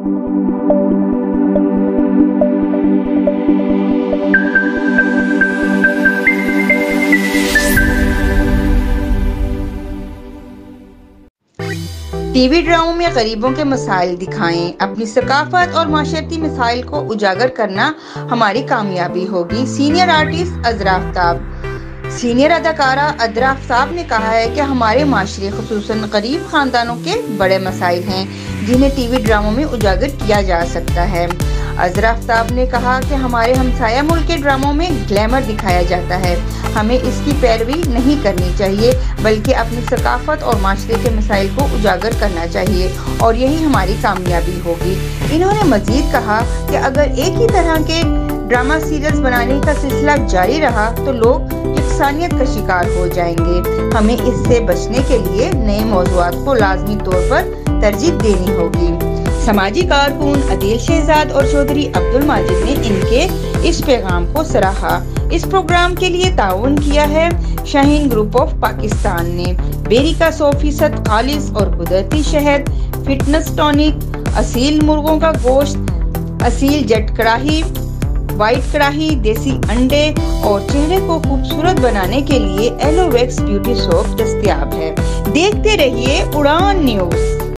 T V ڈراموں میں غریبوں کے مسائل دکھائیں۔ اپنی ثقافت اور معاشرتی مسائل کو اجاگر کرنا ہماری کامیابی ہوگی۔ سینئر آرٹسٹ عذرا آفتاب۔ سینئر اداکارہ عذرا آفتاب نے کہا ہے کہ ہمارے معاشرے خصوصاً غریب خاندانوں کے بڑے مسائل ہیں جنہیں ٹی وی ڈراموں میں اجاگر کیا جا سکتا ہے۔ عذرا آفتاب نے کہا کہ ہمارے ہمسایہ ملک کے ڈراموں میں گلیمر دکھایا جاتا ہے، ہمیں اس کی پیروی نہیں کرنی چاہیے بلکہ اپنی ثقافت اور معاشرے کے مسائل کو اجاگر کرنا چاہیے اور یہی ہماری کامیابی ہوگی۔ انہوں نے مزید کہا کہ اگر ایک ہی طرح کے ڈرامہ سیریلز بنانے کا سلسلہ جاری رہا تو لوگ یکسانیت کا شکار ہو جائیں گے۔ ہمیں اس سے بچنے کے لیے نئے موضوعات کو لازمی طور پر ترجیح دینی ہوگی۔ سماجی کارکن عدیل شہزاد اور چودھری عبد الماجد نے ان کے اس پیغام کو سراہا۔ اس پروگرام کے لیے تعاون کیا ہے شاہین گروپ آف پاکستان نے۔ بیری کا 100% خالص اور قدرتی شہد، فٹنس ٹونک، اصیل مرغوں کا گوشت، اصیل جٹ کڑاہی، وائٹ کڑاہی، دیسی انڈے اور چہرے کو خوبصورت بنانے کے لیے ایلو ویکس بیوٹی سوپ دستیاب ہے۔ دیکھتے رہیے اڑان نیوز۔